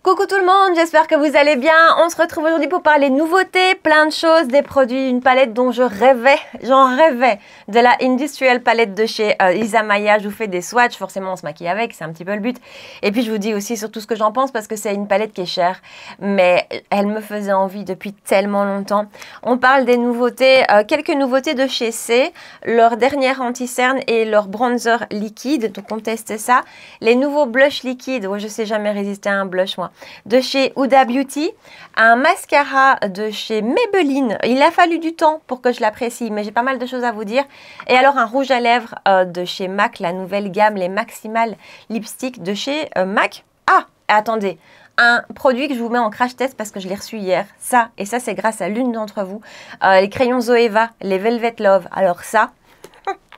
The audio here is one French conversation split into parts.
Coucou tout le monde, j'espère que vous allez bien. On se retrouve aujourd'hui pour parler nouveautés, plein de choses, des produits, une palette dont j'en rêvais, de la Industrial Palette de chez Isamaya. Je vous fais des swatchs, forcément on se maquille avec, c'est un petit peu le but. Et puis je vous dis aussi surtout ce que j'en pense parce que c'est une palette qui est chère, mais elle me faisait envie depuis tellement longtemps. On parle des nouveautés, quelques nouveautés de chez C, leur dernière anti-cerne et leur bronzer liquide, donc on teste ça. Les nouveaux blushs liquides, ouais, je sais jamais résister à un blush moi. De chez Huda Beauty, un mascara de chez Maybelline. Il a fallu du temps pour que je l'apprécie, mais j'ai pas mal de choses à vous dire. Et alors un rouge à lèvres de chez MAC, la nouvelle gamme, les Maximal Lipstick de chez MAC. Ah, attendez, un produit que je vous mets en crash test parce que je l'ai reçu hier. Ça, et ça c'est grâce à l'une d'entre vous. Les crayons Zoeva, les Velvet Love. Alors ça...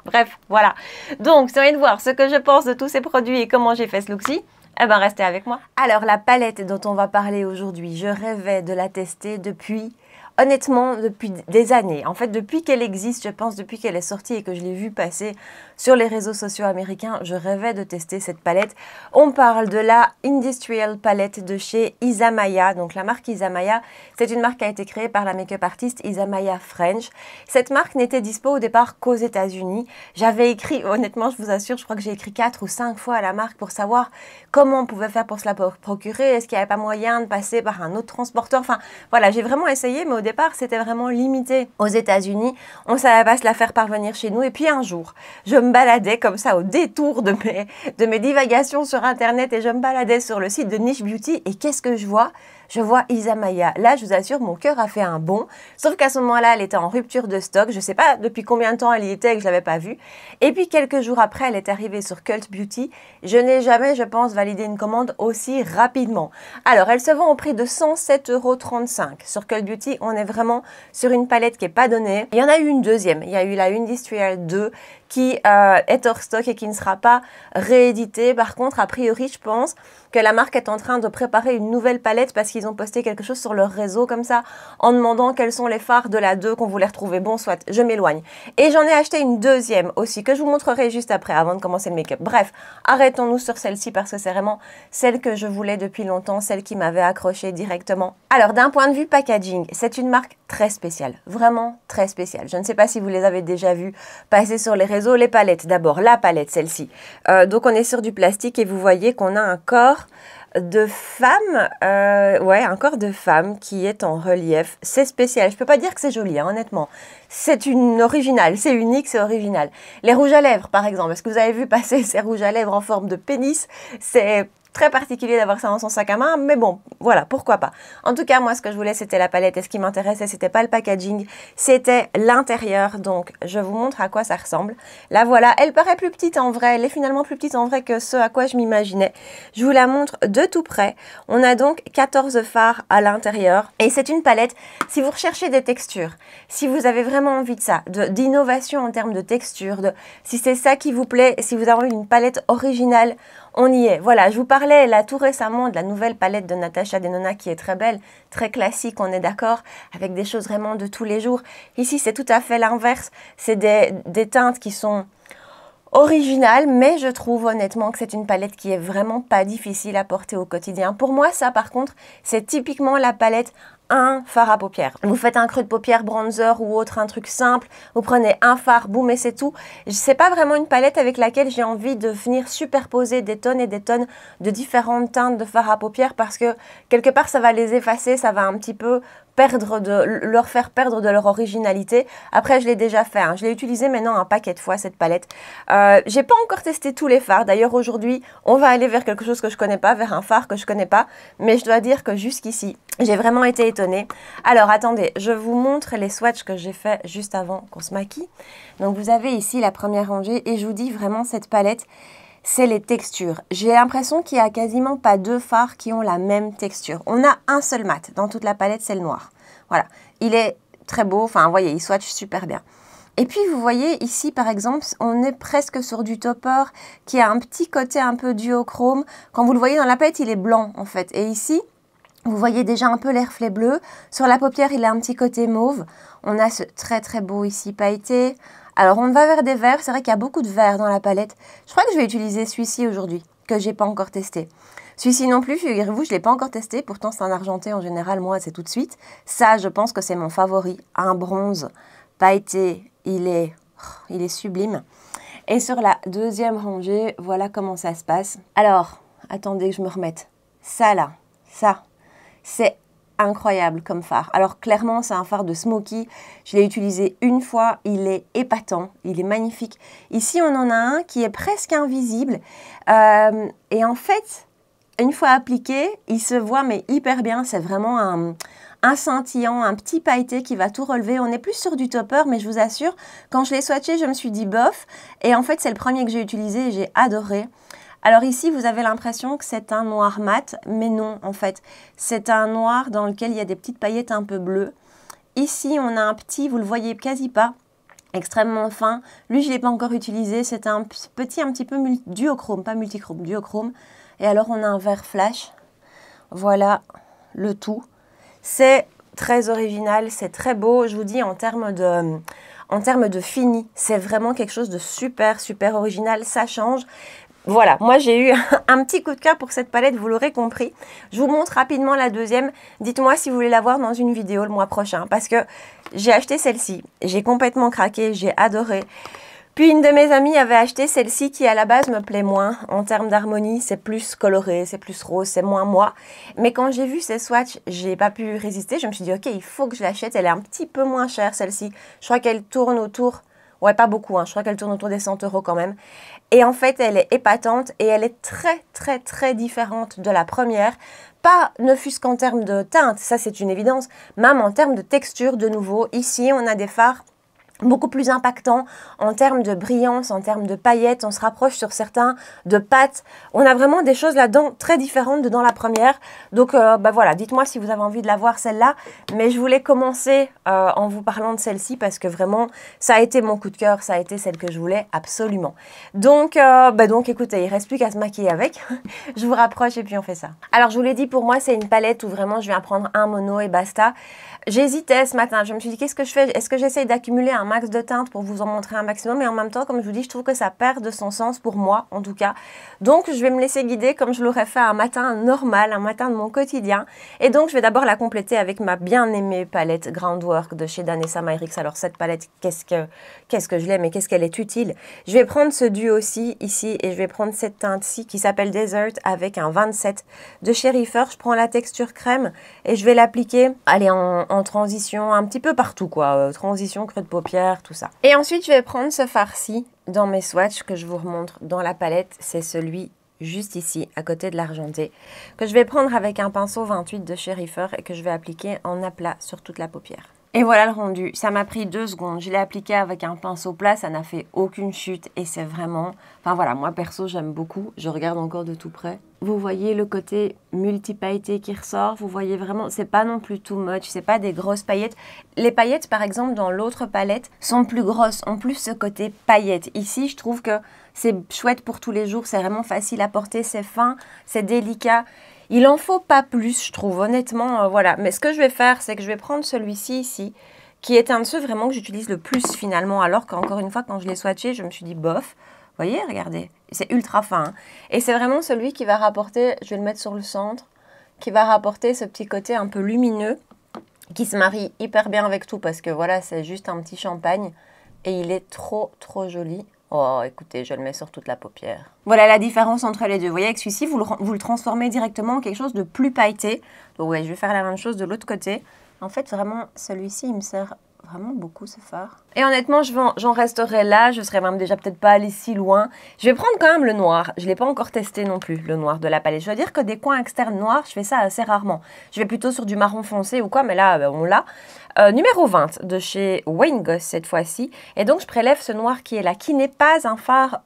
Bref, voilà. Donc, si vous voulez voir ce que je pense de tous ces produits et comment j'ai fait ce look-ci, eh ben, restez avec moi. Alors, la palette dont on va parler aujourd'hui, je rêvais de la tester depuis, honnêtement, depuis des années. En fait, depuis qu'elle existe, je pense, depuis qu'elle est sortie et que je l'ai vue passer sur les réseaux sociaux américains, je rêvais de tester cette palette. On parle de la Industrial Palette de chez Isamaya. Donc, la marque Isamaya, c'est une marque qui a été créée par la make-up artiste Isamaya French. Cette marque n'était dispo au départ qu'aux États-Unis. J'avais écrit, honnêtement, je vous assure, je crois que j'ai écrit 4 ou 5 fois à la marque pour savoir comment on pouvait faire pour se la procurer. Est-ce qu'il n'y avait pas moyen de passer par un autre transporteur? Enfin, voilà, j'ai vraiment essayé, mais au départ, c'était vraiment limité aux États-Unis. On ne savait pas se la faire parvenir chez nous. Et puis un jour, je me baladais comme ça au détour de mes divagations sur Internet et je me baladais sur le site de Niche Beauty. Et qu'est-ce que je vois? Je vois Isamaya. Là, je vous assure, mon cœur a fait un bond. Sauf qu'à ce moment-là, elle était en rupture de stock. Je ne sais pas depuis combien de temps elle y était et que je ne l'avais pas vue. Et puis, quelques jours après, elle est arrivée sur Cult Beauty. Je n'ai jamais, je pense, validé une commande aussi rapidement. Alors, elle se vend au prix de 107,35 €. Sur Cult Beauty, on est vraiment sur une palette qui n'est pas donnée. Il y en a eu une deuxième. Il y a eu la Industrial 2 qui est hors stock et qui ne sera pas rééditée. Par contre, a priori, je pense que la marque est en train de préparer une nouvelle palette parce qu'ils ont posté quelque chose sur leur réseau comme ça en demandant quels sont les fards de la 2 qu'on voulait retrouver. Bon, soit, je m'éloigne. Et j'en ai acheté une deuxième aussi que je vous montrerai juste après avant de commencer le make-up. Bref, arrêtons-nous sur celle-ci parce que c'est vraiment celle que je voulais depuis longtemps, celle qui m'avait accroché directement. Alors, d'un point de vue packaging, c'est une marque très spéciale, vraiment très spéciale. Je ne sais pas si vous les avez déjà vues passer sur les réseaux. Les palettes, d'abord, la palette, celle-ci. Donc, on est sur du plastique et vous voyez qu'on a un corps de femme, un corps de femme qui est en relief. C'est spécial. Je peux pas dire que c'est joli, hein, honnêtement. C'est une originale, c'est unique, c'est original. Les rouges à lèvres, par exemple. Est-ce que vous avez vu passer ces rouges à lèvres en forme de pénis? C'est très particulier d'avoir ça dans son sac à main, mais bon, voilà, pourquoi pas. En tout cas, moi, ce que je voulais, c'était la palette, et ce qui m'intéressait, c'était pas le packaging, c'était l'intérieur. Donc, je vous montre à quoi ça ressemble. Là, voilà, elle paraît plus petite en vrai, elle est finalement plus petite en vrai que ce à quoi je m'imaginais. Je vous la montre de tout près. On a donc 14 fards à l'intérieur, et c'est une palette, si vous recherchez des textures, si vous avez vraiment envie de ça, d'innovation en termes de texture, si c'est ça qui vous plaît, si vous avez envie d'une palette originale, on y est. Voilà, je vous parlais là tout récemment de la nouvelle palette de Natasha Denona qui est très belle, très classique, on est d'accord, avec des choses vraiment de tous les jours. Ici, c'est tout à fait l'inverse. C'est des teintes qui sont originales, mais je trouve honnêtement que c'est une palette qui est vraiment pas difficile à porter au quotidien. Pour moi, ça par contre, c'est typiquement la palette un fard à paupières. Vous faites un creux de paupières, bronzer ou autre, un truc simple, vous prenez un fard, boum et c'est tout. C'est pas vraiment une palette avec laquelle j'ai envie de venir superposer des tonnes et des tonnes de différentes teintes de fard à paupières parce que quelque part ça va les effacer, ça va un petit peu leur faire perdre de leur originalité. Après, je l'ai déjà fait, hein. Je l'ai utilisé maintenant un paquet de fois cette palette. J'ai pas encore testé tous les fards. D'ailleurs, aujourd'hui, on va aller vers quelque chose que je connais pas, vers un fard que je connais pas. Mais je dois dire que jusqu'ici, j'ai vraiment été étonnée. Alors, attendez, je vous montre les swatchs que j'ai fait juste avant qu'on se maquille. Donc, vous avez ici la première rangée et je vous dis vraiment cette palette, c'est les textures. J'ai l'impression qu'il n'y a quasiment pas deux fards qui ont la même texture. On a un seul mat dans toute la palette, c'est le noir. Voilà, il est très beau, enfin, vous voyez, il swatch super bien. Et puis, vous voyez, ici, par exemple, on est presque sur du topper qui a un petit côté un peu duochrome. Quand vous le voyez dans la palette, il est blanc, en fait. Et ici, vous voyez déjà un peu les reflets bleus. Sur la paupière, il a un petit côté mauve. On a ce très, très beau ici pailleté. Alors, on va vers des verts. C'est vrai qu'il y a beaucoup de verts dans la palette. Je crois que je vais utiliser celui-ci aujourd'hui, que je n'ai pas encore testé. Celui-ci non plus, figurez-vous, je ne l'ai pas encore testé. Pourtant, c'est un argenté. En général, moi, c'est tout de suite. Ça, je pense que c'est mon favori. Un bronze pailleté. Il est sublime. Et sur la deuxième rangée, voilà comment ça se passe. Alors, attendez que je me remette. Ça, là, ça, c'est incroyable comme phare. Alors clairement, c'est un phare de Smoky. Je l'ai utilisé une fois. Il est épatant. Il est magnifique. Ici, on en a un qui est presque invisible. Et en fait, une fois appliqué, il se voit mais hyper bien. C'est vraiment un scintillant, un petit pailleté qui va tout relever. On est plus sur du topper, mais je vous assure, quand je l'ai swatché, je me suis dit bof. Et en fait, c'est le premier que j'ai utilisé et j'ai adoré. Alors ici, vous avez l'impression que c'est un noir mat, mais non, en fait. C'est un noir dans lequel il y a des petites paillettes un peu bleues. Ici, on a un petit, vous le voyez quasi pas, extrêmement fin. Lui, je ne l'ai pas encore utilisé. C'est un petit, un petit peu duochrome, pas multichrome, duochrome. Et alors, on a un vert flash. Voilà le tout. C'est très original, c'est très beau. Je vous dis, en termes de fini, c'est vraiment quelque chose de super, super original. Ça change. Voilà, moi j'ai eu un petit coup de cœur pour cette palette, vous l'aurez compris. Je vous montre rapidement la deuxième. Dites-moi si vous voulez la voir dans une vidéo le mois prochain. Parce que j'ai acheté celle-ci, j'ai complètement craqué, j'ai adoré. Puis une de mes amies avait acheté celle-ci qui à la base me plaît moins. En termes d'harmonie, c'est plus coloré, c'est plus rose, c'est moins moi. Mais quand j'ai vu ces swatchs, j'ai pas pu résister. Je me suis dit ok, il faut que je l'achète. Elle est un petit peu moins chère celle-ci. Je crois qu'elle tourne autour... Ouais, pas beaucoup, hein. Je crois qu'elle tourne autour des 100 € quand même. Et en fait, elle est épatante et elle est très, très, très différente de la première. Pas ne fût-ce qu'en termes de teinte, ça c'est une évidence, même en termes de texture de nouveau. Ici, on a des fards beaucoup plus impactant en termes de brillance, en termes de paillettes. On se rapproche sur certains de pâtes. On a vraiment des choses là-dedans très différentes de dans la première. Donc voilà, dites-moi si vous avez envie de la voir celle-là. Mais je voulais commencer en vous parlant de celle-ci parce que vraiment, ça a été mon coup de cœur. Ça a été celle que je voulais absolument. Donc écoutez, il ne reste plus qu'à se maquiller avec. Je vous rapproche et puis on fait ça. Alors, je vous l'ai dit, pour moi, c'est une palette où vraiment je viens prendre un mono et basta. J'hésitais ce matin, je me suis dit qu'est-ce que je fais? Est-ce que j'essaye d'accumuler un max de teintes pour vous en montrer un maximum? Et en même temps, comme je vous dis, je trouve que ça perd de son sens pour moi, en tout cas. Donc, je vais me laisser guider comme je l'aurais fait un matin normal, un matin de mon quotidien. Et donc, je vais d'abord la compléter avec ma bien-aimée palette Groundwork de chez Danessa Myricks. Alors, cette palette, qu'est-ce que je l'aime et qu'est-ce qu'elle est utile? Je vais prendre ce duo-ci, ici, et je vais prendre cette teinte-ci qui s'appelle Desert avec un 27 de chez Reefer. Je prends la texture crème et je vais l'appliquer, allez, en transition, un petit peu partout, quoi. Transition, creux de paupières, tout ça. Et ensuite, je vais prendre ce fard-ci dans mes swatchs que je vous remontre dans la palette. C'est celui juste ici, à côté de l'argenté, que je vais prendre avec un pinceau 28 de chez Reefer et que je vais appliquer en aplat sur toute la paupière. Et voilà le rendu. Ça m'a pris 2 secondes. Je l'ai appliqué avec un pinceau plat, ça n'a fait aucune chute et c'est vraiment... Enfin voilà, moi perso, j'aime beaucoup. Je regarde encore de tout près. Vous voyez le côté multi-pailleté qui ressort. Vous voyez vraiment, c'est pas non plus too much, c'est pas des grosses paillettes. Les paillettes, par exemple, dans l'autre palette, sont plus grosses, ont plus ce côté paillettes. Ici, je trouve que c'est chouette pour tous les jours. C'est vraiment facile à porter, c'est fin, c'est délicat. Il en faut pas plus, je trouve, honnêtement, voilà. Mais ce que je vais faire, c'est que je vais prendre celui-ci ici, qui est un de ceux vraiment que j'utilise le plus finalement, alors qu'encore une fois, quand je l'ai swatché, je me suis dit bof. Vous voyez, regardez, c'est ultra fin. Hein. Et c'est vraiment celui qui va rapporter, je vais le mettre sur le centre, qui va rapporter ce petit côté un peu lumineux, qui se marie hyper bien avec tout, parce que voilà, c'est juste un petit champagne, et il est trop, trop joli. Oh, écoutez, je le mets sur toute la paupière. Voilà la différence entre les deux. Vous voyez, avec celui-ci, vous le transformez directement en quelque chose de plus pailleté. Donc, ouais, je vais faire la même chose de l'autre côté. En fait, vraiment, celui-ci, il me sert vraiment beaucoup, ce phare. Et honnêtement, j'en resterai là. Je serais même déjà peut-être pas allée si loin. Je vais prendre quand même le noir. Je ne l'ai pas encore testé non plus, le noir de la palette. Je dois dire que des coins externes noirs, je fais ça assez rarement. Je vais plutôt sur du marron foncé ou quoi, mais là, on l'a. Numéro 20 de chez Wayne Goss cette fois-ci. Et donc, je prélève ce noir qui est là, qui n'est pas un fard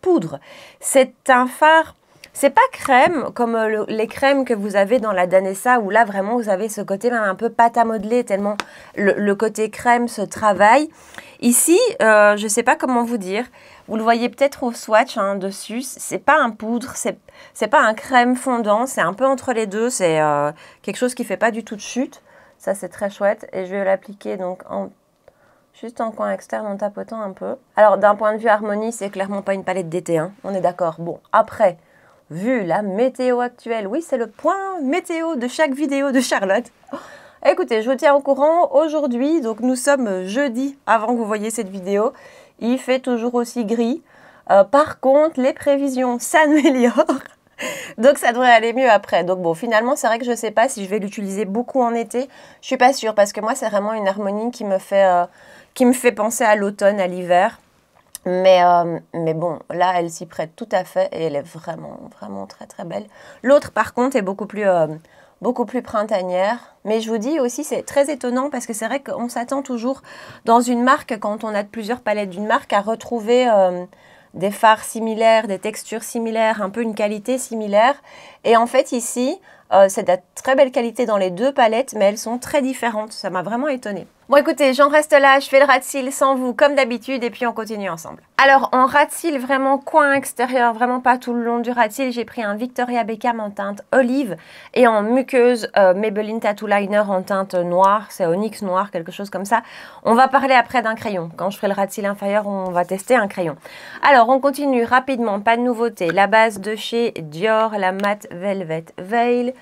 poudre. C'est un fard... C'est pas crème comme les crèmes que vous avez dans la Danessa où là vraiment vous avez ce côté même un peu pâte à modeler tellement le côté crème se travaille. Ici, je sais pas comment vous dire, vous le voyez peut-être au swatch hein, dessus, c'est pas un poudre, c'est pas un crème fondant, c'est un peu entre les deux, c'est quelque chose qui fait pas du tout de chute. Ça c'est très chouette et je vais l'appliquer donc juste en coin externe en tapotant un peu. Alors d'un point de vue harmonie, c'est clairement pas une palette d'été, hein, on est d'accord. Bon, après... vu la météo actuelle. Oui, c'est le point météo de chaque vidéo de Charlotte. Écoutez, je vous tiens au courant aujourd'hui. Donc, nous sommes jeudi avant que vous voyez cette vidéo. Il fait toujours aussi gris. Par contre, les prévisions s'améliorent. Donc, ça devrait aller mieux après. Donc, bon, finalement, c'est vrai que je ne sais pas si je vais l'utiliser beaucoup en été. Je ne suis pas sûre parce que moi, c'est vraiment une harmonie qui me fait penser à l'automne, à l'hiver. Mais bon, là, elle s'y prête tout à fait et elle est vraiment, vraiment très, très belle. L'autre, par contre, est beaucoup plus printanière. Mais je vous dis aussi, c'est très étonnant parce que c'est vrai qu'on s'attend toujours dans une marque, quand on a plusieurs palettes d'une marque, à retrouver des fards similaires, des textures similaires, un peu une qualité similaire. Et en fait, ici, c'est de la très belle qualité dans les deux palettes, mais elles sont très différentes. Ça m'a vraiment étonnée. Bon, écoutez, j'en reste là. Je fais le ras de cils sans vous, comme d'habitude, et puis on continue ensemble. Alors, en ras de cils, vraiment coin extérieur, vraiment pas tout le long du ras de cils, j'ai pris un Victoria Beckham en teinte olive et en muqueuse Maybelline Tattoo Liner en teinte noire. C'est Onyx noir, quelque chose comme ça. On va parler après d'un crayon. Quand je ferai le ras de cils inférieur, on va tester un crayon. Alors, on continue rapidement, pas de nouveauté. La base de chez Dior, la Matte Velvet Veil.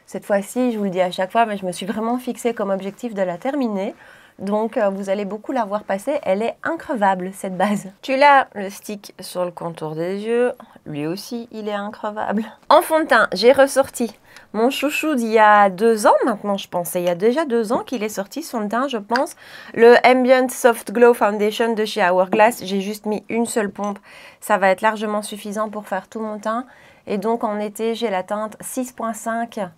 Cette fois-ci, je vous le dis à chaque fois, mais je me suis vraiment fixée comme objectif de la terminer. Donc, vous allez beaucoup la voir passer. Elle est increvable, cette base. Tu l'as, le stick sur le contour des yeux. Lui aussi, il est increvable. En fond de teint, j'ai ressorti mon chouchou d'il y a 2 ans maintenant, je pense. Il y a déjà 2 ans qu'il est sorti, son teint, je pense. Le Ambient Soft Glow Foundation de chez Hourglass. J'ai juste mis une seule pompe. Ça va être largement suffisant pour faire tout mon teint. Et donc, en été, j'ai la teinte 6.5.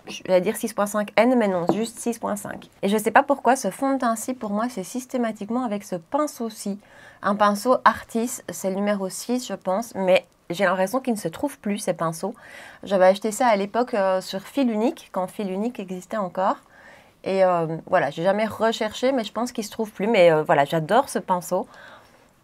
Je vais dire 6.5N, mais non, juste 6.5. Et je ne sais pas pourquoi ce fond de teint-ci, pour moi, c'est systématiquement avec ce pinceau-ci. Un pinceau Artis, c'est le numéro 6, je pense, mais j'ai l'impression qu'il ne se trouve plus, ces pinceaux. J'avais acheté ça à l'époque sur Fil Unique, quand Fil Unique existait encore. Et voilà, j'ai jamais recherché, mais je pense qu'il ne se trouve plus. Mais voilà, j'adore ce pinceau.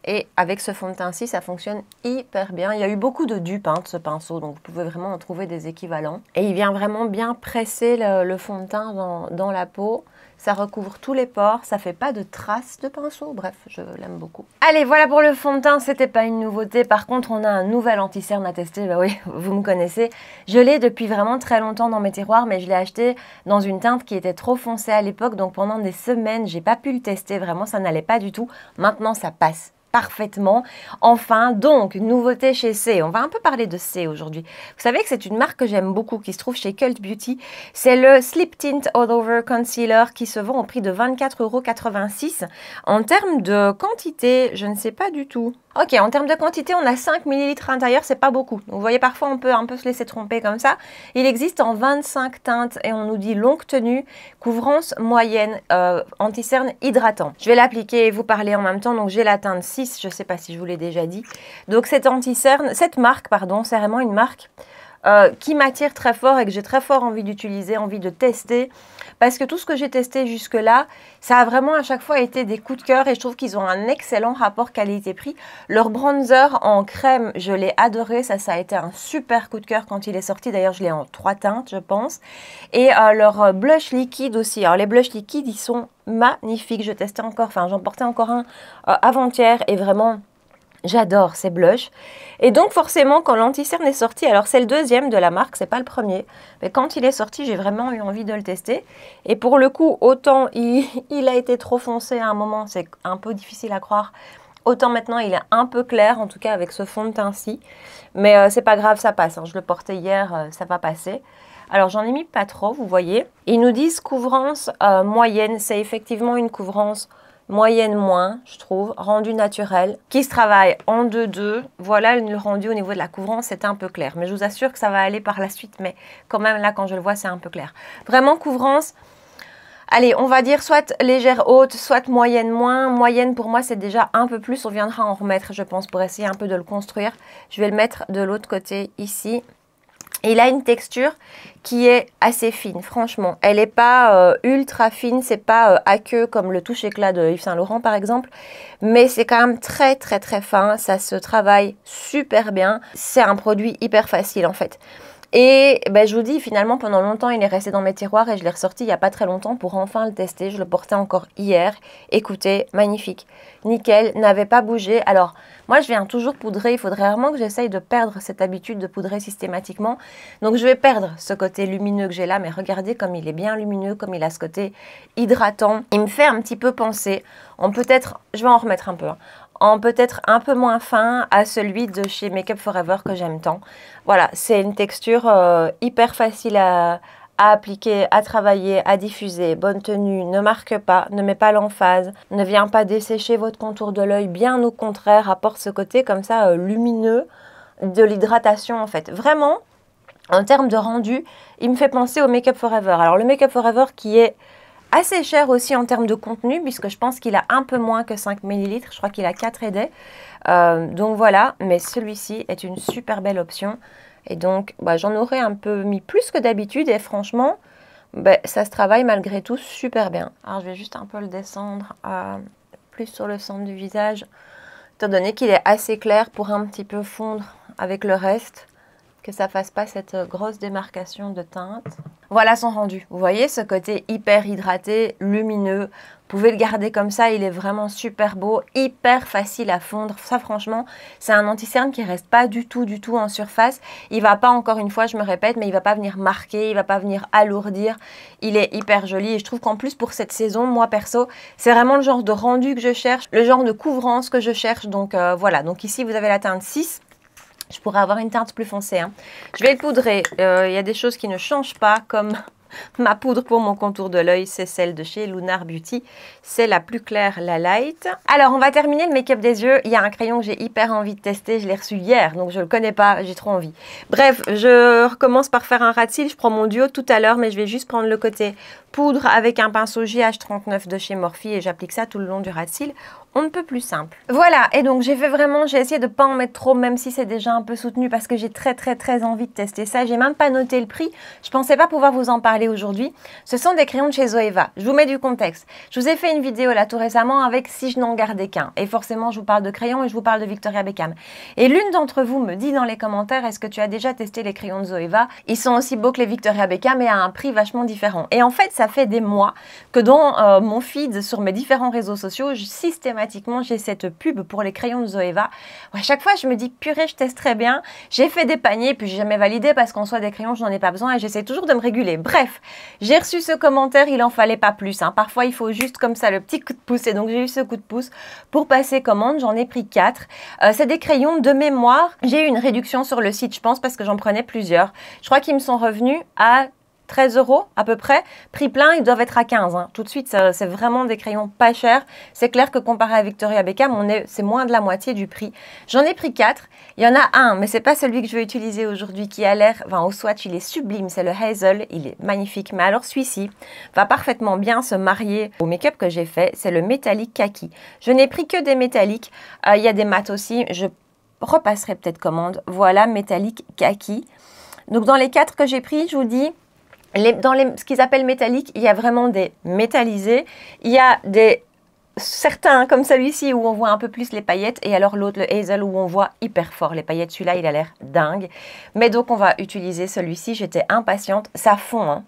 Et avec ce fond de teint-ci, ça fonctionne hyper bien. Il y a eu beaucoup de dupes de ce pinceau, donc vous pouvez vraiment en trouver des équivalents. Et il vient vraiment bien presser le fond de teint dans la peau. Ça recouvre tous les pores, ça fait pas de traces de pinceau. Bref, je l'aime beaucoup. Allez, voilà pour le fond de teint, c'était pas une nouveauté. Par contre, on a un nouvel anti-cerne à tester. Bah oui, vous me connaissez. Je l'ai depuis vraiment très longtemps dans mes tiroirs, mais je l'ai acheté dans une teinte qui était trop foncée à l'époque. Donc pendant des semaines, j'ai pas pu le tester. Vraiment, ça n'allait pas du tout. Maintenant, ça passe parfaitement. Enfin, donc, nouveauté chez C. On va un peu parler de C aujourd'hui. Vous savez que c'est une marque que j'aime beaucoup, qui se trouve chez Cult Beauty. C'est le Slip Tint All Over Concealer qui se vend au prix de 24,86 €. En termes de quantité, je ne sais pas du tout. Ok, en termes de quantité, on a 5 ml à l'intérieur, c'est pas beaucoup. Vous voyez, parfois, on peut un peu se laisser tromper comme ça. Il existe en 25 teintes et on nous dit longue tenue, couvrance moyenne, anti-cerne hydratant. Je vais l'appliquer et vous parler en même temps. Donc, j'ai la teinte 6, je ne sais pas si je vous l'ai déjà dit. Donc, cette marque, c'est vraiment une marque qui m'attire très fort et que j'ai très fort envie d'utiliser, envie de tester. Parce que tout ce que j'ai testé jusque-là, ça a vraiment à chaque fois été des coups de cœur et je trouve qu'ils ont un excellent rapport qualité-prix. Leur bronzer en crème, je l'ai adoré. Ça a été un super coup de cœur quand il est sorti. D'ailleurs, je l'ai en 3 teintes, je pense. Et leur blush liquide aussi. Alors, les blushs liquides, ils sont magnifiques. Je testais encore, enfin, j'en portais encore un avant-hier et vraiment... J'adore ces blushs. Et donc forcément, quand l'anti-cerne est sorti, alors c'est le deuxième de la marque, c'est pas le premier, mais quand il est sorti, j'ai vraiment eu envie de le tester. Et pour le coup, autant il a été trop foncé à un moment, c'est un peu difficile à croire, autant maintenant il est un peu clair, en tout cas avec ce fond de teint-ci. Mais c'est pas grave, ça passe. Je le portais hier, ça va passer. Alors j'en ai mis pas trop, vous voyez. Ils nous disent couvrance moyenne, c'est effectivement une couvrance moyenne moins, je trouve, rendu naturel, qui se travaille en 2-2. Voilà, le rendu au niveau de la couvrance, c'est un peu clair. Mais je vous assure que ça va aller par la suite, mais quand même, là, quand je le vois, c'est un peu clair. Vraiment, couvrance, allez, on va dire soit légère haute, soit moyenne moins. Moyenne, pour moi, c'est déjà un peu plus. On viendra en remettre, je pense, pour essayer un peu de le construire. Je vais le mettre de l'autre côté, ici. Et il a une texture qui est assez fine, franchement. Elle n'est pas ultra fine, c'est pas aqueux comme le touche éclat de Yves Saint Laurent par exemple. Mais c'est quand même très fin, ça se travaille super bien. C'est un produit hyper facile en fait. Et ben, je vous dis, finalement, pendant longtemps, il est resté dans mes tiroirs et je l'ai ressorti il n'y a pas très longtemps pour enfin le tester. Je le portais encore hier. Écoutez, magnifique. Nickel, n'avait pas bougé. Alors, moi, je viens toujours poudrer. Il faudrait vraiment que j'essaye de perdre cette habitude de poudrer systématiquement. Donc, je vais perdre ce côté lumineux que j'ai là. Mais regardez comme il est bien lumineux, comme il a ce côté hydratant. Il me fait un petit peu penser, peut-être, je vais en remettre un peu, hein, en peut-être un peu moins fin à celui de chez Make Up For Ever que j'aime tant. Voilà, c'est une texture hyper facile à appliquer, à travailler, à diffuser, bonne tenue, ne marque pas, ne met pas l'emphase, ne vient pas dessécher votre contour de l'œil, bien au contraire, apporte ce côté comme ça lumineux de l'hydratation en fait. Vraiment, en termes de rendu, il me fait penser au Make Up For Ever. Alors le Make Up For Ever qui est assez cher aussi en termes de contenu, puisque je pense qu'il a un peu moins que 5 ml. Je crois qu'il a 4 et des. Donc voilà, mais celui-ci est une super belle option. Et donc, bah, j'en aurais un peu mis plus que d'habitude. Et franchement, bah, ça se travaille malgré tout super bien. Alors, je vais juste un peu le descendre plus sur le centre du visage, étant donné qu'il est assez clair pour un petit peu fondre avec le reste, que ça fasse pas cette grosse démarcation de teinte. Voilà son rendu. Vous voyez ce côté hyper hydraté, lumineux. Vous pouvez le garder comme ça, il est vraiment super beau, hyper facile à fondre. Ça franchement, c'est un anti-cerne qui reste pas du tout en surface. Il va pas, encore une fois, je me répète, mais il va pas venir marquer, il va pas venir alourdir. Il est hyper joli et je trouve qu'en plus pour cette saison, moi perso, c'est vraiment le genre de rendu que je cherche, le genre de couvrance que je cherche. Donc voilà, donc ici vous avez la teinte 6. Je pourrais avoir une teinte plus foncée. Hein. Je vais le poudrer. Il y a des choses qui ne changent pas, comme ma poudre pour mon contour de l'œil. C'est celle de chez Lunar Beauty. C'est la plus claire, la light. Alors, on va terminer le make-up des yeux. Il y a un crayon que j'ai hyper envie de tester. Je l'ai reçu hier, donc je ne le connais pas. J'ai trop envie. Bref, je recommence par faire un ras de cils. Je prends mon duo tout à l'heure, mais je vais juste prendre le côté poudre avec un pinceau JH39 de chez Morphe et j'applique ça tout le long du ras de cils. On ne peut plus simple. Voilà, et donc j'ai essayé de ne pas en mettre trop, même si c'est déjà un peu soutenu, parce que j'ai très envie de tester ça. J'ai même pas noté le prix. Je pensais pas pouvoir vous en parler aujourd'hui. Ce sont des crayons de chez Zoeva. Je vous mets du contexte. Je vous ai fait une vidéo là tout récemment avec si je n'en gardais qu'un. Et forcément, je vous parle de crayons et je vous parle de Victoria Beckham. Et l'une d'entre vous me dit dans les commentaires, est-ce que tu as déjà testé les crayons de Zoeva? Ils sont aussi beaux que les Victoria Beckham et à un prix vachement différent. Et en fait, ça fait des mois que dans mon feed sur mes différents réseaux sociaux, systématiquement, j'ai cette pub pour les crayons de Zoeva. À chaque fois, je me dis, purée, je teste très bien. J'ai fait des paniers, puis j'ai jamais validé parce qu'en soit des crayons, je n'en ai pas besoin et j'essaie toujours de me réguler. Bref, j'ai reçu ce commentaire, il en fallait pas plus. Hein. Parfois, il faut juste comme ça le petit coup de pouce. Et donc, j'ai eu ce coup de pouce pour passer commande. J'en ai pris 4. C'est des crayons de mémoire. J'ai eu une réduction sur le site, je pense, parce que j'en prenais plusieurs. Je crois qu'ils me sont revenus à 13 € à peu près. Prix plein, ils doivent être à 15. Hein. Tout de suite, c'est vraiment des crayons pas chers. C'est clair que comparé à Victoria Beckham, c'est moins de la moitié du prix. J'en ai pris 4. Il y en a un, mais c'est pas celui que je vais utiliser aujourd'hui qui a l'air, enfin au swatch, il est sublime. C'est le Hazel, il est magnifique. Mais alors celui-ci va parfaitement bien se marier au make-up que j'ai fait. C'est le métallique kaki. Je n'ai pris que des métalliques. Il y a des mats aussi. Je repasserai peut-être commande. Voilà, métallique kaki. Donc dans les 4 que j'ai pris, je vous dis, ce qu'ils appellent métallique, il y a vraiment des métallisés, il y a certains comme celui-ci où on voit un peu plus les paillettes et alors l'autre, le Hazel, où on voit hyper fort les paillettes. Celui-là, il a l'air dingue. Mais donc, on va utiliser celui-ci. J'étais impatiente. Ça fond, hein.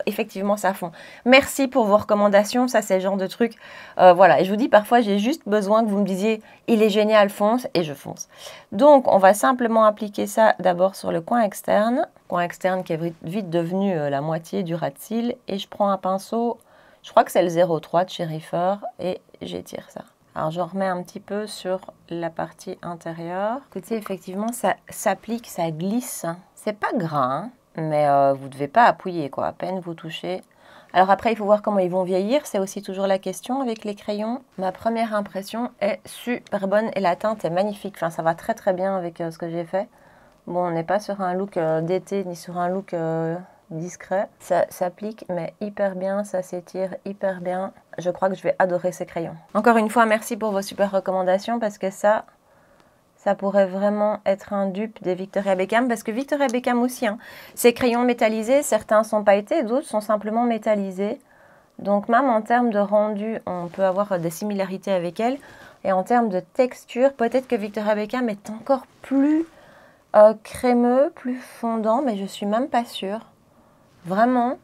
Effectivement, ça fond. Merci pour vos recommandations. Ça, c'est le genre de truc. Voilà. Et je vous dis, parfois, j'ai juste besoin que vous me disiez, il est génial, fonce. Et je fonce. Donc, on va simplement appliquer ça d'abord sur le coin externe. Coin externe qui est vite devenu la moitié du ras de cils. Et je prends un pinceau. Je crois que c'est le 03 de chez Reefer et j'étire ça. Alors, je remets un petit peu sur la partie intérieure. Écoutez, effectivement, ça s'applique, ça glisse. C'est pas gras, hein, mais vous ne devez pas appuyer, quoi. À peine vous touchez. Alors après, il faut voir comment ils vont vieillir. C'est aussi toujours la question avec les crayons. Ma première impression est super bonne et la teinte est magnifique. Enfin, ça va très bien avec ce que j'ai fait. Bon, on n'est pas sur un look d'été ni sur un look... discret, ça s'applique mais hyper bien, ça s'étire hyper bien. Je crois que je vais adorer ces crayons. Encore une fois, merci pour vos super recommandations parce que ça pourrait vraiment être un dupe des Victoria Beckham parce que Victoria Beckham aussi, hein, ces crayons métallisés, certains sont pailletés, d'autres sont simplement métallisés. Donc même en termes de rendu, on peut avoir des similarités avec elle. Et en termes de texture, peut-être que Victoria Beckham est encore plus crémeux, plus fondant, mais je suis même pas sûre. Vraiment,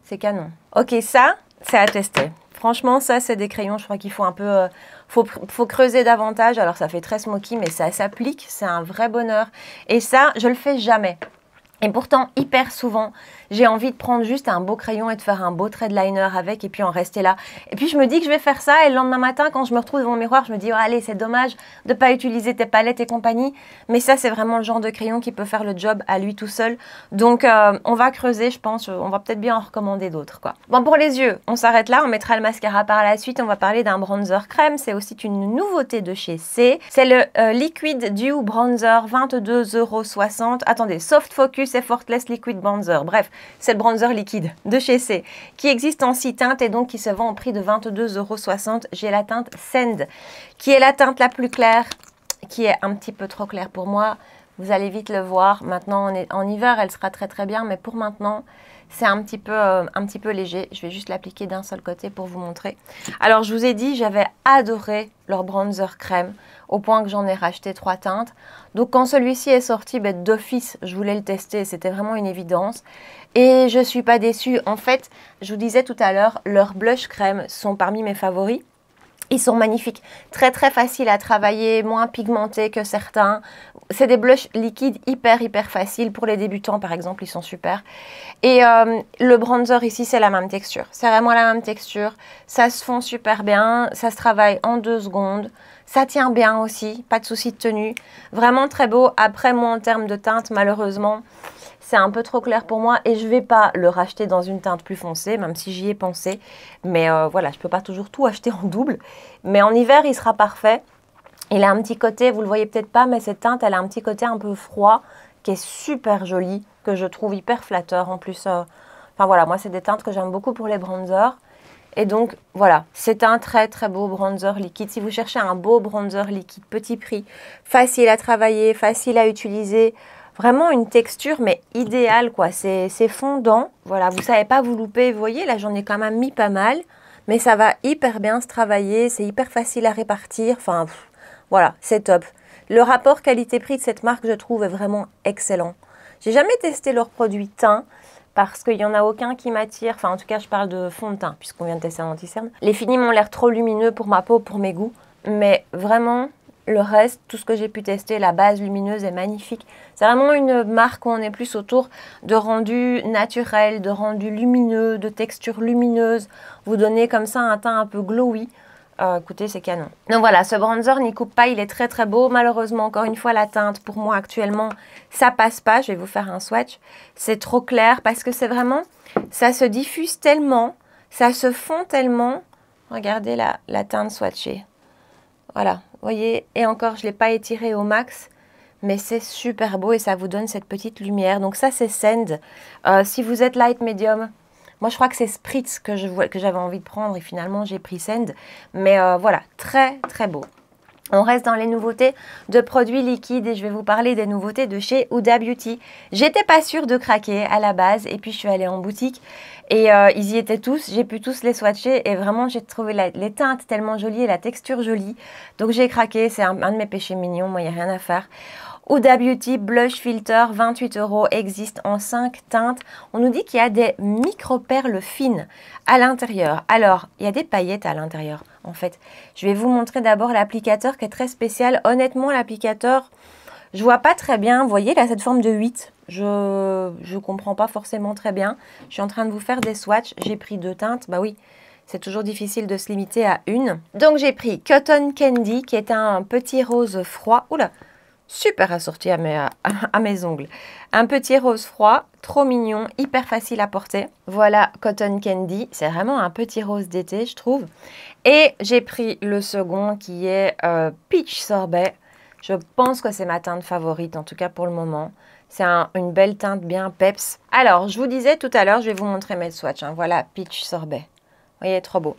c'est canon. Ok, ça, c'est à tester. Franchement, ça, c'est des crayons, je crois qu'il faut un peu... faut creuser davantage. Alors, ça fait très smoky, mais ça s'applique. C'est un vrai bonheur. Et ça, je le fais jamais. Et pourtant, hyper souvent, j'ai envie de prendre juste un beau crayon et de faire un beau trait de liner avec et puis en rester là. Et puis, je me dis que je vais faire ça et le lendemain matin, quand je me retrouve devant le miroir, je me dis oh, « Allez, c'est dommage de ne pas utiliser tes palettes et compagnie. » Mais ça, c'est vraiment le genre de crayon qui peut faire le job à lui tout seul. Donc, on va creuser, je pense. On va peut-être bien en recommander d'autres, quoi. Bon, pour les yeux, on s'arrête là. On mettra le mascara par la suite. On va parler d'un bronzer crème. C'est aussi une nouveauté de chez C. C'est le Liquid Dew Bronzer, 22,60 €. Attendez, Soft Focus Effortless Liquid Bronzer. Bref, c'est le bronzer liquide de chez C qui existe en 6 teintes et donc qui se vend au prix de 22,60 €. J'ai la teinte Sand qui est la teinte la plus claire, qui est un petit peu trop claire pour moi. Vous allez vite le voir. Maintenant, en hiver, elle sera très très bien, mais pour maintenant, c'est un petit peu léger. Je vais juste l'appliquer d'un seul côté pour vous montrer. Alors, je vous ai dit, j'avais adoré leur bronzer crème au point que j'en ai racheté 3 teintes. Donc, quand celui-ci est sorti, d'office, je voulais le tester. C'était vraiment une évidence. Et je ne suis pas déçue. En fait, je vous disais tout à l'heure, leurs blush crème sont parmi mes favoris. Ils sont magnifiques, très très faciles à travailler, moins pigmentés que certains. C'est des blushs liquides hyper faciles. Pour les débutants par exemple, ils sont super. Et le bronzer ici, c'est la même texture. C'est vraiment la même texture. Ça se fond super bien, ça se travaille en 2 secondes. Ça tient bien aussi, pas de souci de tenue. Vraiment très beau. Après, moi en termes de teinte, malheureusement, c'est un peu trop clair pour moi et je ne vais pas le racheter dans une teinte plus foncée, même si j'y ai pensé. Mais voilà, je ne peux pas toujours tout acheter en double. Mais en hiver, il sera parfait. Il a un petit côté, vous ne le voyez peut-être pas, mais cette teinte, elle a un petit côté un peu froid, qui est super joli, que je trouve hyper flatteur. En plus, enfin voilà, moi, c'est des teintes que j'aime beaucoup pour les bronzers. Et donc, voilà, c'est un très très beau bronzer liquide. Si vous cherchez un beau bronzer liquide, petit prix, facile à travailler, facile à utiliser, vraiment une texture, mais idéale, quoi. C'est fondant. Voilà, vous ne savez pas vous louper. Vous voyez, là, j'en ai quand même mis pas mal. Mais ça va hyper bien se travailler. C'est hyper facile à répartir. Enfin, voilà, c'est top. Le rapport qualité-prix de cette marque, je trouve, est vraiment excellent. J'ai jamais testé leurs produits teint parce qu'il n'y en a aucun qui m'attire. Enfin, en tout cas, je parle de fond de teint puisqu'on vient de tester un anti-cerne. Les finis m'ont l'air trop lumineux pour ma peau, pour mes goûts. Mais vraiment... Le reste, tout ce que j'ai pu tester, la base lumineuse est magnifique. C'est vraiment une marque où on est plus autour de rendu naturel, de rendu lumineux, de texture lumineuse. Vous donnez comme ça un teint un peu glowy. Écoutez, c'est canon. Donc voilà, ce bronzer n'y coupe pas, il est très très beau. Malheureusement, encore une fois, la teinte, pour moi actuellement, ça passe pas. Je vais vous faire un swatch. C'est trop clair parce que c'est vraiment, ça se diffuse tellement, ça se fond tellement. Regardez la teinte swatchée. Voilà, vous voyez, et encore, je ne l'ai pas étiré au max, mais c'est super beau et ça vous donne cette petite lumière. Donc ça, c'est Sand. Si vous êtes light medium, moi je crois que c'est Spritz que j'avais envie de prendre et finalement j'ai pris Sand. Mais voilà, très très beau. On reste dans les nouveautés de produits liquides et je vais vous parler des nouveautés de chez Huda Beauty. J'étais pas sûre de craquer à la base et puis je suis allée en boutique et ils y étaient tous. J'ai pu tous les swatcher et vraiment j'ai trouvé les teintes tellement jolies et la texture jolie. Donc j'ai craqué, c'est un de mes péchés mignons, moi il n'y a rien à faire. Huda Beauty Blush Filter, 28 €, existe en 5 teintes. On nous dit qu'il y a des micro-perles fines à l'intérieur. Alors, il y a des paillettes à l'intérieur, en fait. Je vais vous montrer d'abord l'applicateur qui est très spécial. Honnêtement, l'applicateur, je vois pas très bien. Vous voyez, là, cette forme de 8. Je comprends pas forcément très bien. Je suis en train de vous faire des swatchs. J'ai pris 2 teintes. Bah oui, c'est toujours difficile de se limiter à une. Donc, j'ai pris Cotton Candy, qui est un petit rose froid. Oula! Super assorti à mes ongles. Un petit rose froid, trop mignon, hyper facile à porter. Voilà Cotton Candy, c'est vraiment un petit rose d'été, je trouve. Et j'ai pris le second qui est Peach Sorbet. Je pense que c'est ma teinte favorite, en tout cas pour le moment. C'est une belle teinte bien peps. Alors, je vous disais tout à l'heure, je vais vous montrer mes swatchs. Hein. Voilà Peach Sorbet. Vous voyez, trop beau.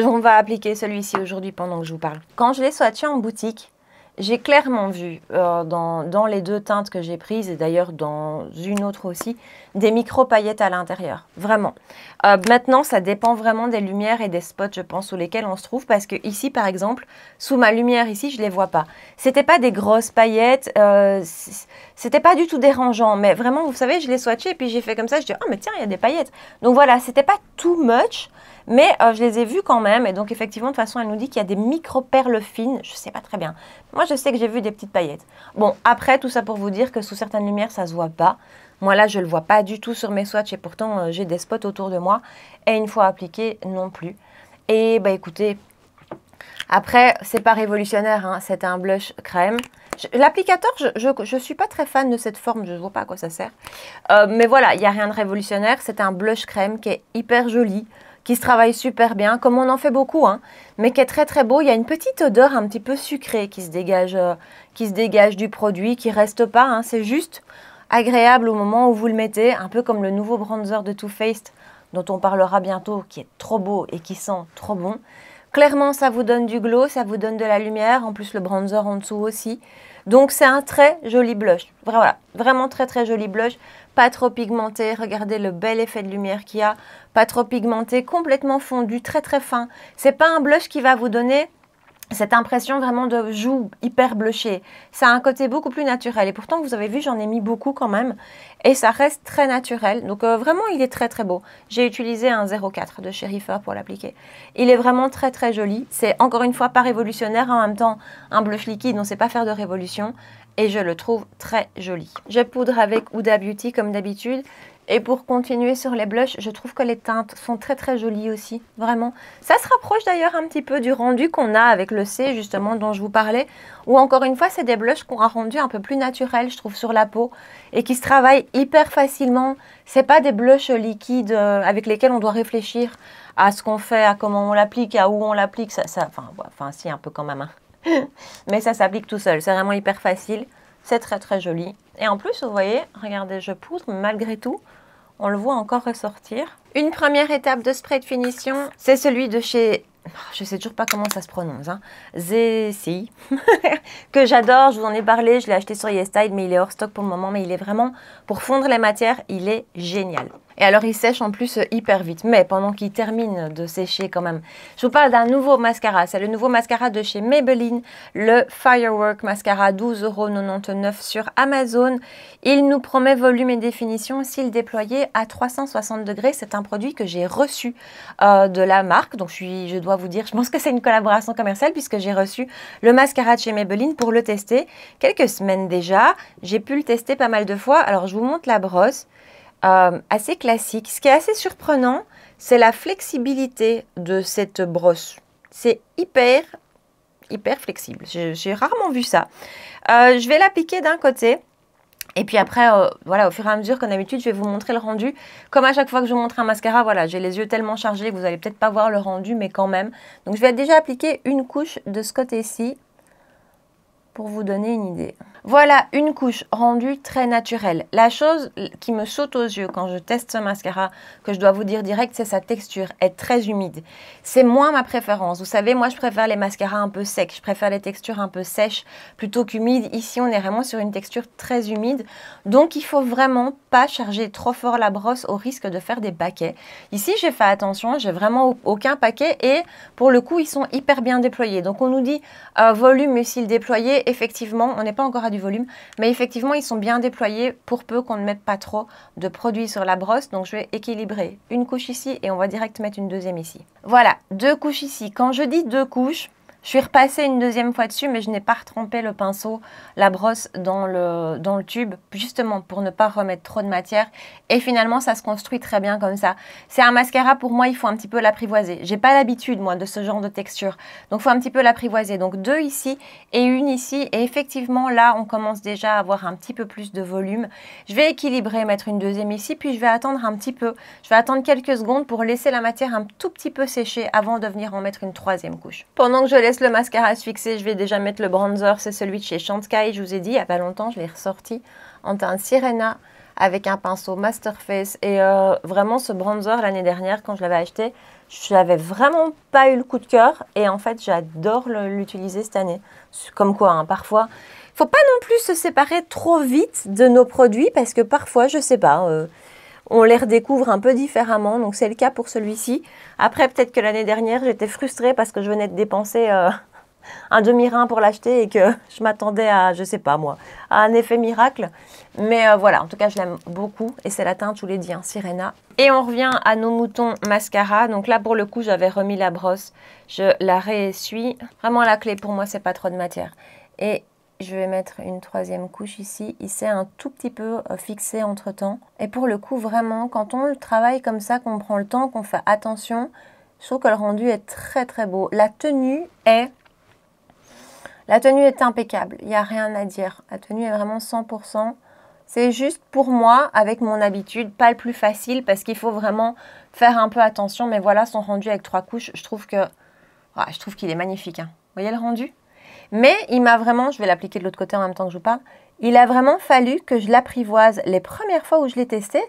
On va appliquer celui-ci aujourd'hui pendant que je vous parle. Quand je l'ai swatché en boutique, j'ai clairement vu dans les deux teintes que j'ai prises, et d'ailleurs dans une autre aussi, des micro-paillettes à l'intérieur. Vraiment. Maintenant, ça dépend vraiment des lumières et des spots, je pense, sous lesquels on se trouve. Parce que ici, par exemple, sous ma lumière ici, je ne les vois pas. C'était pas des grosses paillettes. C'était pas du tout dérangeant. Mais vraiment, vous savez, je l'ai swatché et puis j'ai fait comme ça. Je dis, oh, mais tiens, il y a des paillettes. Donc voilà, c'était pas too much. Mais je les ai vues quand même. Et donc, effectivement, de toute façon, elle nous dit qu'il y a des micro-perles fines. Je ne sais pas très bien. Moi, je sais que j'ai vu des petites paillettes. Bon, après, tout ça pour vous dire que sous certaines lumières, ça ne se voit pas. Moi, là, je ne le vois pas du tout sur mes swatchs. Et pourtant, j'ai des spots autour de moi. Et une fois appliqué, non plus. Et bah écoutez, après, c'est pas révolutionnaire. Hein, c'est un blush crème. L'applicateur, je ne suis pas très fan de cette forme. Je ne vois pas à quoi ça sert. Mais voilà, il n'y a rien de révolutionnaire. C'est un blush crème qui est hyper joli, qui se travaille super bien, comme on en fait beaucoup, hein, mais qui est très très beau. Il y a une petite odeur un petit peu sucrée qui se dégage du produit, qui reste pas, hein, c'est juste agréable au moment où vous le mettez, un peu comme le nouveau bronzer de Too Faced, dont on parlera bientôt, qui est trop beau et qui sent trop bon. Clairement, ça vous donne du glow, ça vous donne de la lumière, en plus le bronzer en dessous aussi. Donc c'est un très joli blush, voilà, vraiment très très joli blush, pas trop pigmenté, regardez le bel effet de lumière qu'il y a, pas trop pigmenté, complètement fondu, très très fin. C'est pas un blush qui va vous donner cette impression vraiment de joues hyper blushées. Ça a un côté beaucoup plus naturel et pourtant vous avez vu, j'en ai mis beaucoup quand même et ça reste très naturel. Donc vraiment il est très très beau. J'ai utilisé un 04 de chez Reefer pour l'appliquer. Il est vraiment très très joli. C'est encore une fois pas révolutionnaire, en même temps un blush liquide, on ne sait pas faire de révolution et je le trouve très joli. Je poudre avec Huda Beauty comme d'habitude. Et pour continuer sur les blushs, je trouve que les teintes sont très très jolies aussi, vraiment. Ça se rapproche d'ailleurs un petit peu du rendu qu'on a avec le C justement dont je vous parlais. Ou encore une fois, c'est des blushs qu'on a rendu un peu plus naturels, je trouve, sur la peau. Et qui se travaillent hyper facilement. C'est pas des blushs liquides avec lesquels on doit réfléchir à ce qu'on fait, à comment on l'applique, à où on l'applique. Enfin, si, un peu quand même. Hein. Mais ça s'applique tout seul, c'est vraiment hyper facile. C'est très très joli. Et en plus, vous voyez, regardez, je poudre, malgré tout, on le voit encore ressortir. Une première étape de spray de finition, c'est celui de chez... Je ne sais toujours pas comment ça se prononce. Hein. Zessie, que j'adore, je vous en ai parlé, je l'ai acheté sur YesStyle, mais il est hors stock pour le moment. Mais il est vraiment, pour fondre les matières, il est génial. Et alors, il sèche en plus hyper vite. Mais pendant qu'il termine de sécher quand même, je vous parle d'un nouveau mascara. C'est le nouveau mascara de chez Maybelline, le Firework Mascara, 12,99 € sur Amazon. Il nous promet volume et définition s'il déployé à 360 degrés. C'est un produit que j'ai reçu de la marque. Donc, je dois vous dire, je pense que c'est une collaboration commerciale puisque j'ai reçu le mascara de chez Maybelline pour le tester. Quelques semaines déjà, j'ai pu le tester pas mal de fois. Alors, je vous montre la brosse. Assez classique. Ce qui est assez surprenant, c'est la flexibilité de cette brosse. C'est hyper flexible. J'ai rarement vu ça. Je vais l'appliquer d'un côté. Et puis après, voilà, au fur et à mesure, comme d'habitude, je vais vous montrer le rendu. Comme à chaque fois que je vous montre un mascara, voilà, j'ai les yeux tellement chargés que vous n'allez peut-être pas voir le rendu, mais quand même. Donc, je vais déjà appliquer une couche de ce côté-ci pour vous donner une idée. Voilà une couche rendue très naturelle. La chose qui me saute aux yeux quand je teste ce mascara, que je dois vous dire direct, c'est sa texture. Elle est très humide. C'est moins ma préférence. Vous savez, moi, je préfère les mascaras un peu secs. Je préfère les textures un peu sèches plutôt qu'humides. Ici, on est vraiment sur une texture très humide. Donc, il faut vraiment pas charger trop fort la brosse au risque de faire des paquets. Ici, j'ai fait attention. J'ai vraiment aucun paquet et pour le coup, ils sont hyper bien déployés. Donc, on nous dit volume et s'il déployé. Effectivement, on n'est pas encore à du volume, mais effectivement, ils sont bien déployés pour peu qu'on ne mette pas trop de produit sur la brosse. Donc, je vais équilibrer une couche ici et on va direct mettre une deuxième ici. Voilà, deux couches ici. Quand je dis deux couches, je suis repassée une deuxième fois dessus, mais je n'ai pas retrempé le pinceau, la brosse dans le tube, justement pour ne pas remettre trop de matière. Et finalement, ça se construit très bien comme ça. C'est un mascara, pour moi, il faut un petit peu l'apprivoiser. J'ai pas l'habitude, moi, de ce genre de texture. Donc, il faut un petit peu l'apprivoiser. Donc, deux ici et une ici. Et effectivement, là, on commence déjà à avoir un petit peu plus de volume. Je vais équilibrer, mettre une deuxième ici, puis je vais attendre un petit peu. Je vais attendre quelques secondes pour laisser la matière un tout petit peu sécher avant de venir en mettre une troisième couche. Pendant que je laisse le mascara se fixer, je vais déjà mettre le bronzer. C'est celui de chez Chantecaille. Je vous ai dit, il n'y a pas longtemps, je l'ai ressorti en teinte Sirena avec un pinceau Masterface. Et vraiment, ce bronzer, l'année dernière, quand je l'avais acheté, je n'avais vraiment pas eu le coup de cœur. Et en fait, j'adore l'utiliser cette année. Comme quoi, hein, parfois, il ne faut pas non plus se séparer trop vite de nos produits parce que parfois, je ne sais pas, on les redécouvre un peu différemment. Donc, c'est le cas pour celui-ci. Après, peut-être que l'année dernière, j'étais frustrée parce que je venais de dépenser un demi-rein pour l'acheter et que je m'attendais à, je sais pas moi, à un effet miracle. Mais voilà, en tout cas, je l'aime beaucoup. Et c'est la teinte, je vous l'ai dit, hein, Sirena. Et on revient à nos moutons mascara. Donc là, pour le coup, j'avais remis la brosse. Je la réessuie. Vraiment, la clé pour moi, c'est pas trop de matière. Et je vais mettre une troisième couche ici. Il s'est un tout petit peu fixé entre temps. Et pour le coup, vraiment, quand on le travaille comme ça, qu'on prend le temps, qu'on fait attention, je trouve que le rendu est très très beau. La tenue est impeccable. Il n'y a rien à dire. La tenue est vraiment 100%. C'est juste pour moi, avec mon habitude, pas le plus facile parce qu'il faut vraiment faire un peu attention. Mais voilà son rendu avec 3 couches. Je trouve qu'il est magnifique. Hein. Vous voyez le rendu? Mais il m'a vraiment, je vais l'appliquer de l'autre côté en même temps que je vous parle, il a vraiment fallu que je l'apprivoise. Les premières fois où je l'ai testé,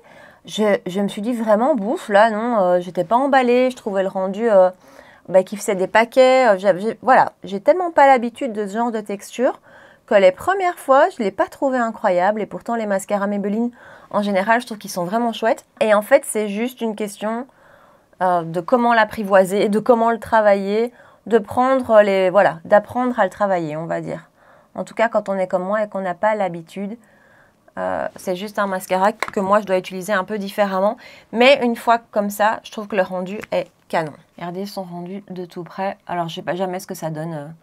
je me suis dit vraiment, bouf, là non, j'étais pas emballée, je trouvais le rendu qui faisait des paquets. Voilà, j'ai tellement pas l'habitude de ce genre de texture que les premières fois, je ne l'ai pas trouvé incroyable. Et pourtant, les mascaras Maybelline, en général, je trouve qu'ils sont vraiment chouettes. Et en fait, c'est juste une question de comment l'apprivoiser, de comment le travailler, d'apprendre à le travailler, on va dire. En tout cas, quand on est comme moi et qu'on n'a pas l'habitude, c'est juste un mascara que moi, je dois utiliser un peu différemment. Mais une fois comme ça, je trouve que le rendu est canon. Regardez son rendu de tout près. Alors, je ne sais pas jamais ce que ça donne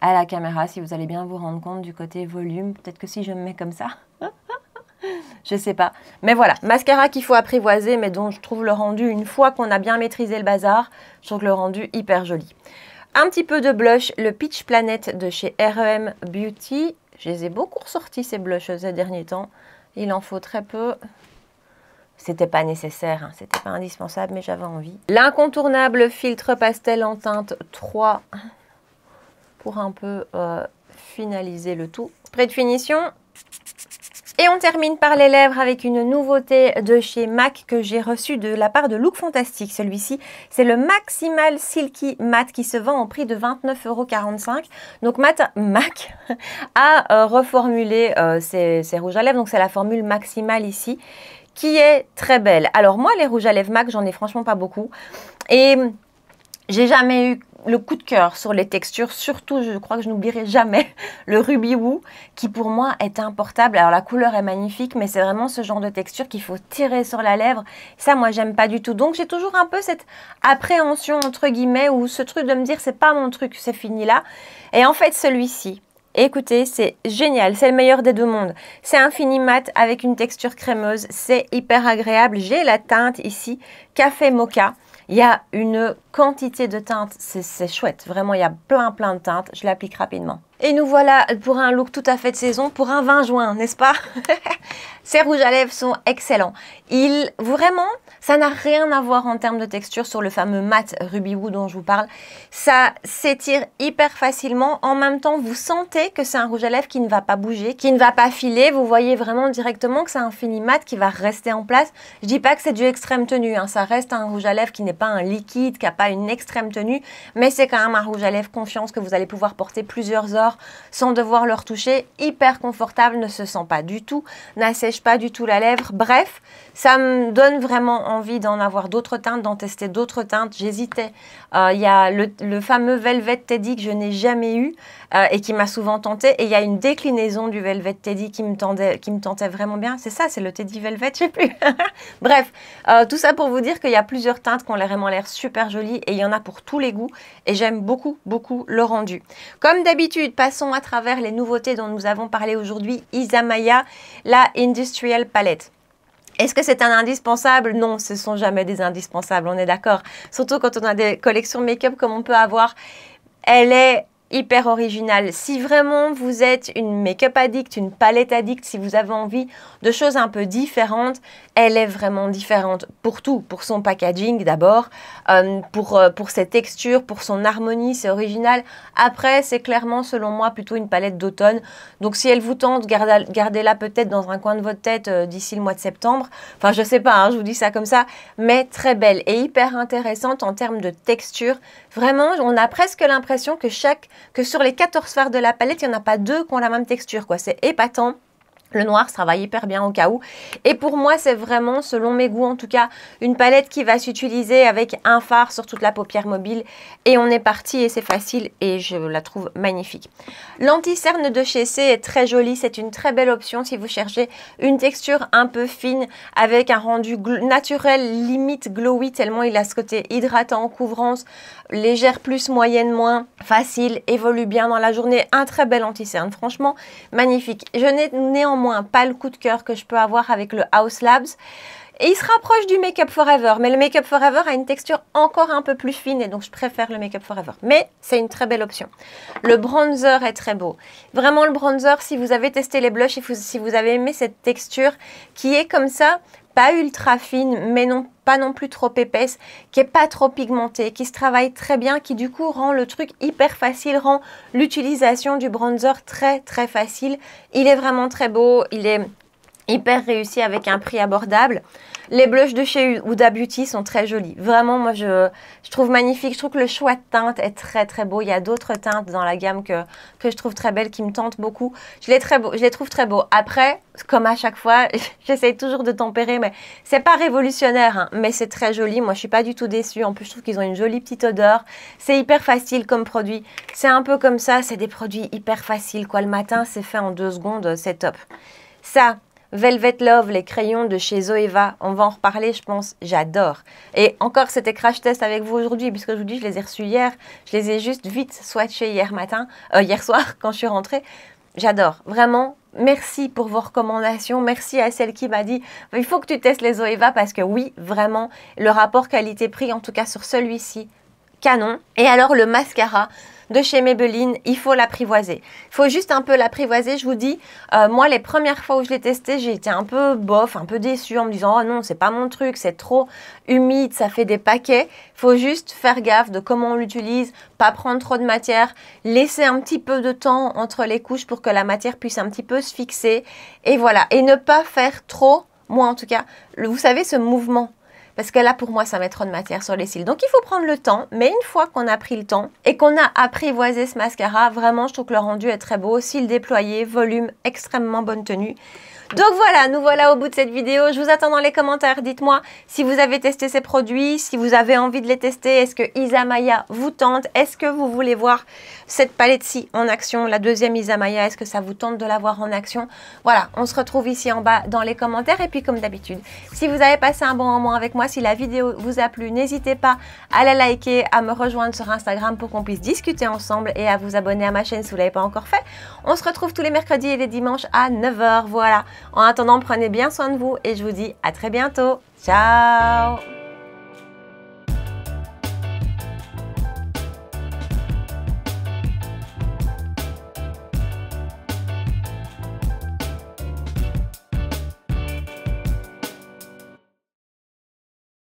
à la caméra, si vous allez bien vous rendre compte du côté volume. Peut-être que si je me mets comme ça, je ne sais pas. Mais voilà, mascara qu'il faut apprivoiser, mais dont je trouve le rendu, une fois qu'on a bien maîtrisé le bazar, je trouve le rendu hyper joli. Un petit peu de blush, le Peach Planet de chez R.E.M. Beauty. Je les ai beaucoup ressortis ces blushs ces derniers temps. Il en faut très peu. C'était pas nécessaire, hein, c'était pas indispensable, mais j'avais envie. L'incontournable filtre pastel en teinte 3 pour un peu finaliser le tout. Spray de finition. Et on termine par les lèvres avec une nouveauté de chez MAC que j'ai reçue de la part de Look Fantastic. Celui-ci, c'est le Maximal Silky Matte qui se vend au prix de 29,45 €. Donc MAC a reformulé ses rouges à lèvres. Donc c'est la formule maximale ici qui est très belle. Alors moi, les rouges à lèvres MAC, j'en ai franchement pas beaucoup. Et j'ai jamais eu le coup de cœur sur les textures, surtout je crois que je n'oublierai jamais le Ruby Woo qui pour moi est importable. Alors la couleur est magnifique, mais c'est vraiment ce genre de texture qu'il faut tirer sur la lèvre. Ça moi j'aime pas du tout, donc j'ai toujours un peu cette appréhension entre guillemets ou ce truc de me dire c'est pas mon truc, c'est fini là. Et en fait celui-ci, écoutez, c'est génial, c'est le meilleur des deux mondes. C'est un fini mat avec une texture crémeuse, c'est hyper agréable. J'ai la teinte ici, Café Mocha. Il y a une quantité de teintes, c'est chouette. Vraiment, il y a plein de teintes. Je l'applique rapidement. Et nous voilà pour un look tout à fait de saison, pour un 20 juin, n'est-ce pas? Ces rouges à lèvres sont excellents. Vraiment, ça n'a rien à voir en termes de texture sur le fameux mat Ruby Woo dont je vous parle. Ça s'étire hyper facilement. En même temps, vous sentez que c'est un rouge à lèvres qui ne va pas bouger, qui ne va pas filer. Vous voyez vraiment directement que c'est un fini mat qui va rester en place. Je dis pas que c'est du extrême tenue, hein. Ça reste un rouge à lèvres qui n'est pas un liquide, qui n'a pas une extrême tenue, mais c'est quand même un rouge à lèvres confiance que vous allez pouvoir porter plusieurs heures sans devoir le retoucher. Hyper confortable, ne se sent pas du tout, n'assèche pas du tout la lèvre. Bref, ça me donne vraiment envie d'en avoir d'autres teintes, d'en tester d'autres teintes. J'hésitais. Il y a le fameux Velvet Teddy que je n'ai jamais eu et qui m'a souvent tenté. Et il y a une déclinaison du Velvet Teddy qui me tentait vraiment bien. C'est ça, c'est le Teddy Velvet, je sais plus. Bref, tout ça pour vous dire qu'il y a plusieurs teintes qui ont vraiment l'air super jolies et il y en a pour tous les goûts. Et j'aime beaucoup le rendu. Comme d'habitude, passons à travers les nouveautés dont nous avons parlé aujourd'hui. Isamaya, la Industrial Palette. Est-ce que c'est un indispensable? Non, ce ne sont jamais des indispensables, on est d'accord. Surtout quand on a des collections make-up comme on peut avoir. Elle est hyper original. Si vraiment vous êtes une make-up addict, une palette addict, si vous avez envie de choses un peu différentes, elle est vraiment différente pour tout, pour son packaging d'abord, pour ses textures, pour son harmonie, c'est original. Après, c'est clairement, selon moi, plutôt une palette d'automne. Donc, si elle vous tente, gardez-la peut-être dans un coin de votre tête d'ici le mois de septembre. Enfin, je sais pas, hein, je vous dis ça comme ça, mais très belle et hyper intéressante en termes de texture. Vraiment, on a presque l'impression que sur les 14 fards de la palette, il n'y en a pas deux qui ont la même texture, quoi. C'est épatant. Le noir se travaille hyper bien au cas où. Et pour moi, c'est vraiment, selon mes goûts en tout cas, une palette qui va s'utiliser avec un fard sur toute la paupière mobile. Et on est parti et c'est facile et je la trouve magnifique. L'anti-cerne de chez C est très jolie. C'est une très belle option si vous cherchez une texture un peu fine avec un rendu naturel, limite glowy, tellement il a ce côté hydratant, couvrance, légère plus, moyenne moins, facile, évolue bien dans la journée. Un très bel anti-cerne, franchement magnifique. Je n'ai néanmoins pas le coup de cœur que je peux avoir avec le Haus Labs. Et il se rapproche du Make Up Forever, mais le Make Up Forever a une texture encore un peu plus fine et donc je préfère le Make Up Forever. Mais c'est une très belle option. Le bronzer est très beau. Vraiment le bronzer, si vous avez testé les blushs et si vous avez aimé cette texture qui est comme ça, pas ultra fine, mais pas non plus trop épaisse, qui est pas trop pigmentée, qui se travaille très bien, qui du coup rend le truc hyper facile, rend l'utilisation du bronzer très très facile. Il est vraiment très beau, il est hyper réussi avec un prix abordable. Les blushs de chez Huda Beauty sont très jolis. Vraiment, moi, je trouve magnifique. Je trouve que le choix de teinte est très, très beau. Il y a d'autres teintes dans la gamme que je trouve très belles, qui me tentent beaucoup. Je les trouve très beaux. Après, comme à chaque fois, j'essaye toujours de tempérer, mais c'est pas révolutionnaire, hein, mais c'est très joli. Moi, je suis pas du tout déçue. En plus, je trouve qu'ils ont une jolie petite odeur. C'est hyper facile comme produit. C'est un peu comme ça. C'est des produits hyper faciles, quoi. Le matin, c'est fait en 2 secondes. C'est top. Ça... Velvet Love, les crayons de chez Zoeva, on va en reparler, je pense, j'adore. Et encore, c'était crash test avec vous aujourd'hui, puisque je vous dis, je les ai reçus hier, je les ai juste vite swatchés hier soir, quand je suis rentrée. J'adore, vraiment, merci pour vos recommandations, merci à celle qui m'a dit, il faut que tu testes les Zoeva, parce que oui, vraiment, le rapport qualité-prix, en tout cas sur celui-ci, canon. Et alors, le mascara de chez Maybelline, il faut l'apprivoiser. Il faut juste un peu l'apprivoiser, je vous dis. Moi, les premières fois où je l'ai testé, j'ai été un peu bof, un peu déçue en me disant « Oh non, c'est pas mon truc, c'est trop humide, ça fait des paquets. » Il faut juste faire gaffe de comment on l'utilise, pas prendre trop de matière, laisser un petit peu de temps entre les couches pour que la matière puisse un petit peu se fixer. Et voilà, et ne pas faire trop, moi en tout cas, vous savez, ce mouvement. Parce que là, pour moi, ça met trop de matière sur les cils. Donc, il faut prendre le temps. Mais une fois qu'on a pris le temps et qu'on a apprivoisé ce mascara, vraiment, je trouve que le rendu est très beau. Cils déployés, volume, extrêmement bonne tenue. Donc voilà, nous voilà au bout de cette vidéo. Je vous attends dans les commentaires. Dites-moi si vous avez testé ces produits, si vous avez envie de les tester. Est-ce que Isa Maya vous tente? Est-ce que vous voulez voir cette palette-ci en action? La deuxième Isa Maya, est-ce que ça vous tente de la voir en action? Voilà, on se retrouve ici en bas dans les commentaires. Et puis comme d'habitude, si vous avez passé un bon moment avec moi, si la vidéo vous a plu, n'hésitez pas à la liker, à me rejoindre sur Instagram pour qu'on puisse discuter ensemble et à vous abonner à ma chaîne si vous ne l'avez pas encore fait. On se retrouve tous les mercredis et les dimanches à 9 h. Voilà. En attendant, prenez bien soin de vous et je vous dis à très bientôt. Ciao!